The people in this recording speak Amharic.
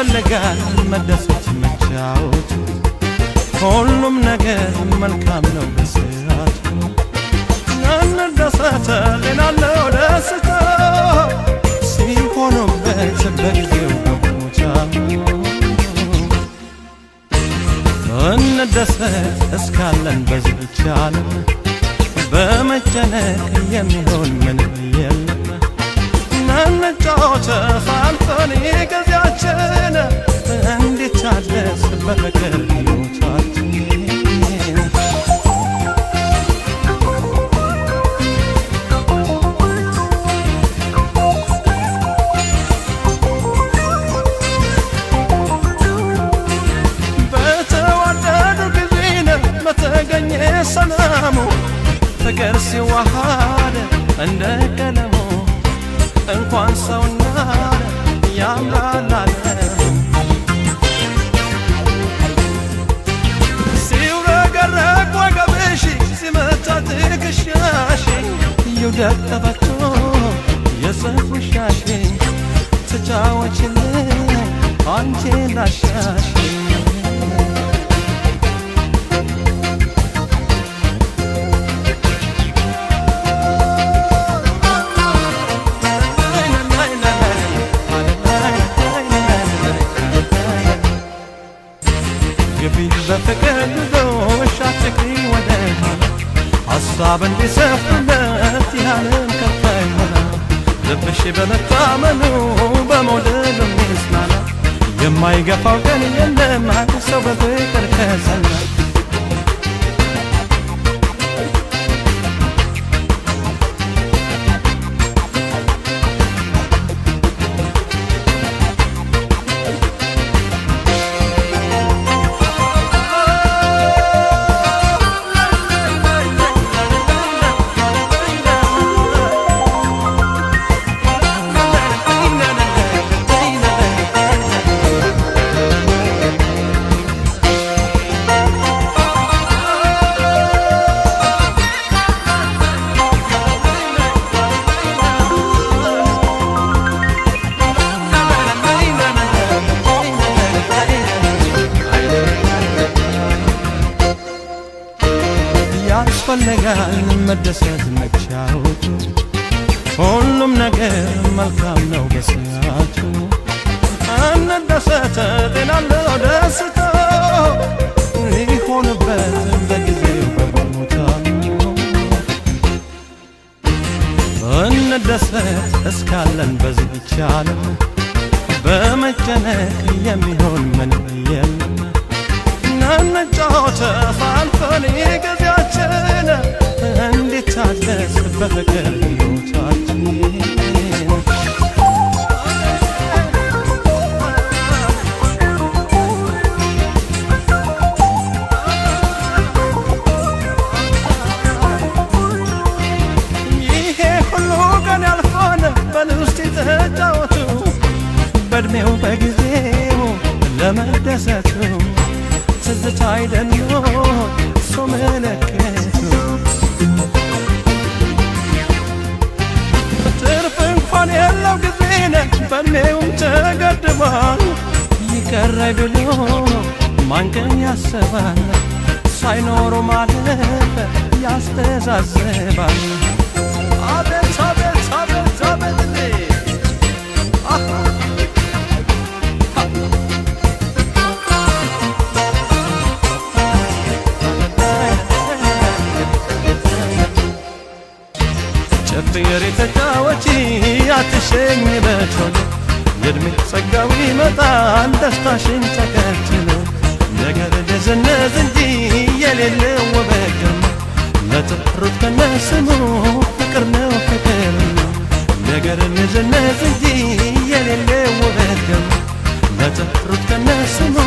ያስፈልጋል መደሰት መጫወት ሁሉም ነገር መልካም ነው በስራቱ እንደሰተ ለናለው ደስታ ሲሆኑበት በጊዜው ቦታ እንደሰት እስካለን በዚህች ዓለም በመጨነቅ የሚሆን ምንም የለም ነንጫወት ፋንፈን ጊዜያችን እንዲታደስ በፍቅር ሕይወታችን በተዋደዱ ጊዜን በተገኘ ሰላሙ ፍቅር ሲዋሃድ እንደ ቀለሙ እንኳን ሰውና ያምራል ሲውረገረግ ወገብሽ ሲመታ ትከሻሽ ይውደቅ ተፈቶ የሰፉሻሽ ተጫወችልኝ አንቺ ላሻሽ በፍቅር ልጆሽ አትግሪ ወደ ኋላ ሐሳብ እንዲሰፍለት ያለም ከፋ ይሆናል ልብሽ በመታመኑ በመውደዱ ሚጽናና የማይገፋው ቀን የለም ሰው በፍቅር ከጸና ያስፈልጋል መደሰት መጫወት ሁሉም ነገር መልካም ነው በስራቱ እንደሰተ ጤናለው ደስታ ሊሆንበት በጊዜው በቦታ እንደሰት እስካለን በዚህች ዓለም በመጨነቅ የሚሆን ምንም የለም ነንጫወት ፋንፈን ጊዜያችን እንዲታደስ በፍቅር ሕይወታችን ይሄ ሁሉ ቀን ያልፋል በልውስጥ ተጫወቱ በዕድሜው በጊዜው ለመደሰቱ ትዝታ አይደለም ሰው መለከቱ ትርፍ እንኳን የለው ጊዜን በዕድሜውም ተገድቧል ይቀራይ ብሎ ማን ቀን ያስባል ሳይኖሩ ማለፍ ያስተዛዝባል አቤት አቤት አቤት አቤት ጨፍሪ ተጫወቺ አትሸኝ በቶሎ የዕድሜ ጸጋው ይመጣል ደስታሽን ተከትሎ ነገር ደዘነዝ እንጂ የሌለው ውበት ለጥሩት ከነስሙ ፍቅር ነው ፍቅር ነገር ደዘነዝ እንጂ የሌለው ውበት ለጥሩት ከነስሙ